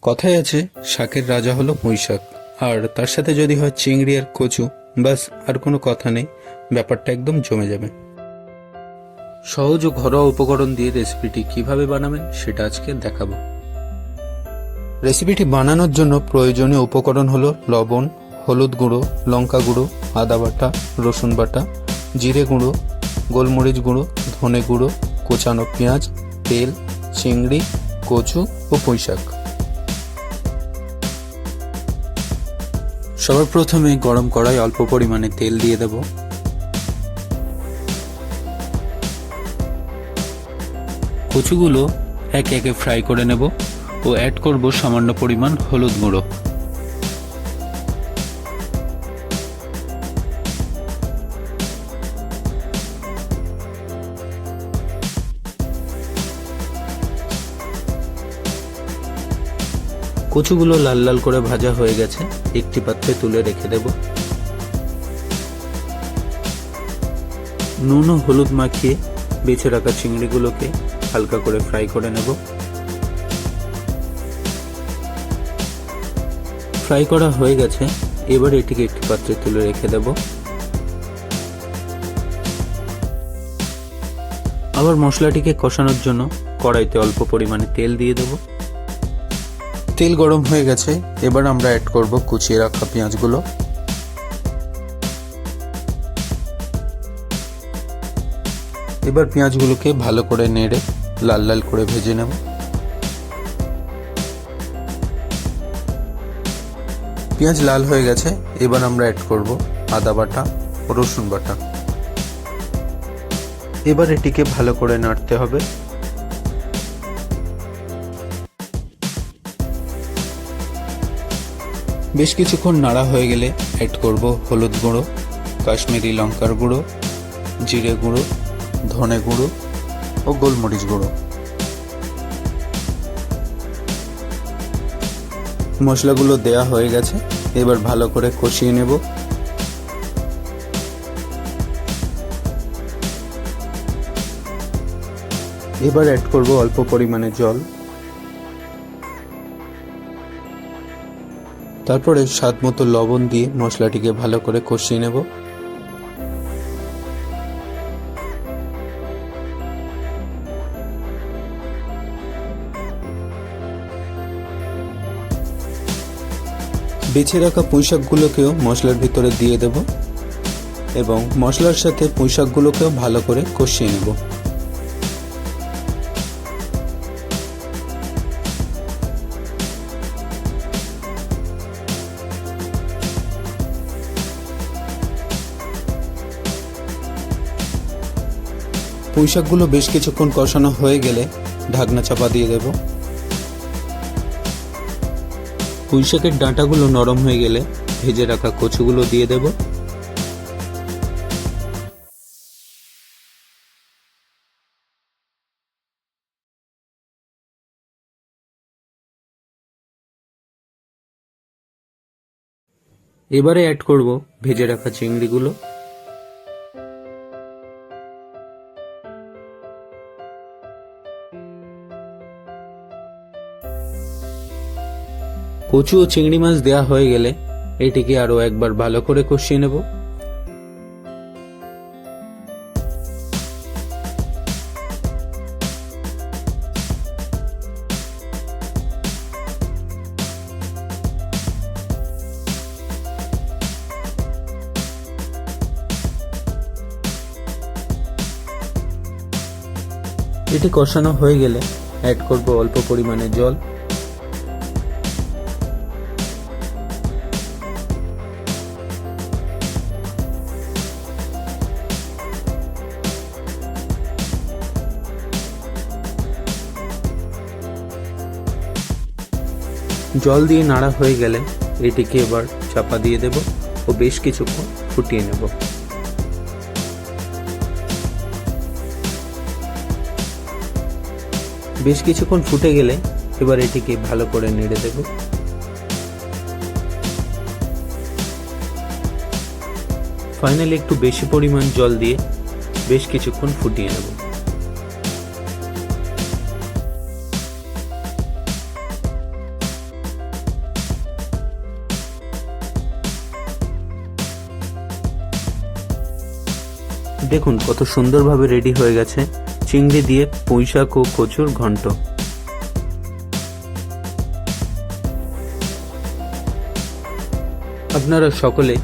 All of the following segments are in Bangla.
কথায় আছে শাকের রাজা হলো পুঁইশাক, আর তার সাথে যদি হয় চিংড়ি আর কচু, ব্যাস আর কোনো কথা নেই, ব্যাপারটা একদম জমে যাবে। সহজ ও ঘরোয়া উপকরণ দিয়ে রেসিপিটি কিভাবে বানাবেন সেটা আজকে দেখাবো। রেসিপিটি বানানোর জন্য প্রয়োজনীয় উপকরণ হলো লবণ, হলুদ গুঁড়ো, লঙ্কা গুঁড়ো, আদা বাটা, রসুন বাটা, জিরে গুঁড়ো, গোলমরিচ গুঁড়ো, ধনে গুঁড়ো, কোচানো পেঁয়াজ, তেল, চিংড়ি, কচু ও পুঁইশাক। সবার প্রথমে গরম কড়াই অল্প পরিমাণে তেল দিয়ে দেব। কচুগুলো একে একে ফ্রাই করে নেব ও অ্যাড করব সামান্য পরিমাণ হলুদ গুঁড়ো। কচুগুলো লাল লাল করে ভাজা হয়ে গেছে, একটি পাত্রে তুলে রেখে দেব। নুন ও হলুদ মাখিয়ে বেছে রাখা চিংড়িগুলোকে হালকা করে ফ্রাই করে নেব। ফ্রাই করা হয়ে গেছে, এবার এটিকে একটি পাত্রে তুলে রেখে দেব। আবার মশলাটিকে কষানোর জন্য কড়াইতে অল্প পরিমাণে তেল দিয়ে দেব। তেল গরম হয়ে গেছে, এবার আমরা অ্যাড করব কুচিয়ে রাখা পেঁয়াজগুলো। এবার পেঁয়াজগুলোকে ভালো করে নেড়ে লাল লাল করে ভেজে নেব। পেঁয়াজ লাল হয়ে গেছে, এবার আমরা অ্যাড করব আদা বাটা ও রসুন বাটা। এবার এটিকে ভালো করে নাড়তে হবে। বেশ কিছুক্ষণ নাড়া হয়ে গেলে অ্যাড করব হলুদ গুঁড়ো, কাশ্মীরি লঙ্কার গুঁড়ো, জিরে গুঁড়ো, ধনে গুঁড়ো ও গোলমরিচ গুঁড়ো। মশলাগুলো দেয়া হয়ে গেছে, এবার ভালো করে কষিয়ে নেব। এবার অ্যাড করব অল্প পরিমাণে জল। তারপরে স্বাদ মতো লবণ দিয়ে মশলাটিকে ভালো করে কষিয়ে নেব। বেছে রাখা পুঁইশাকগুলোকেও মশলার ভিতরে দিয়ে দেব এবং মশলার সাথে পুঁইশাকগুলোকেও ভালো করে কষিয়ে নেব। পুঁইশাকগুলো বেশ কিছুক্ষণ কষানো হয়ে গেলে ঢাকনা চাপা দিয়ে দেব। পুঁইশাকের ডাঁটাগুলো নরম হয়ে গেলে ভেজে রাখা কচুগুলো দিয়ে দেব। এবারে অ্যাড করব ভেজে রাখা চিংড়িগুলো। কচু ও চিংড়ি মাছ দেওয়া হয়ে গেলে এটিকে আরো একবার ভালো করে কষিয়ে নেব। এটি কষানো হয়ে গেলে অ্যাড করব অল্প পরিমাণে জল। জল দিয়ে নাড়া হয়ে গেলে এটিকে এবার চাপা দিয়ে দেব ও বেশ কিছুক্ষণ ফুটিয়ে নেব। বেশ কিছুক্ষণ ফুটে গেলে এবার এটিকে ভালো করে নেড়ে দেব। ফাইনালি একটু বেশি পরিমাণ জল দিয়ে বেশ কিছুক্ষণ ফুটিয়ে নেব। দেখুন কত সুন্দরভাবে রেডি হয়ে গেছে চিংড়ি দিয়ে পুঁইশাক ও কচুর ঘন্ট। আপনারা সকলে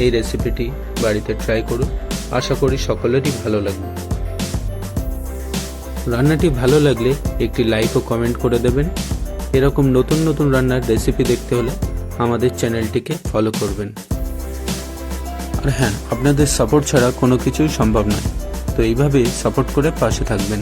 এই রেসিপিটি বাড়িতে ট্রাই করুন, আশা করি সকলেরই ভালো লাগবে। রান্নাটি ভালো লাগলে একটি লাইক ও কমেন্ট করে দেবেন। এরকম নতুন নতুন রান্নার রেসিপি দেখতে হলে আমাদের চ্যানেলটিকে ফলো করবেন। আর হ্যাঁ, আপনাদের সাপোর্ট ছাড়া কোনো কিছুই সম্ভব নয়, তো এইভাবে সাপোর্ট করে পাশে থাকবেন।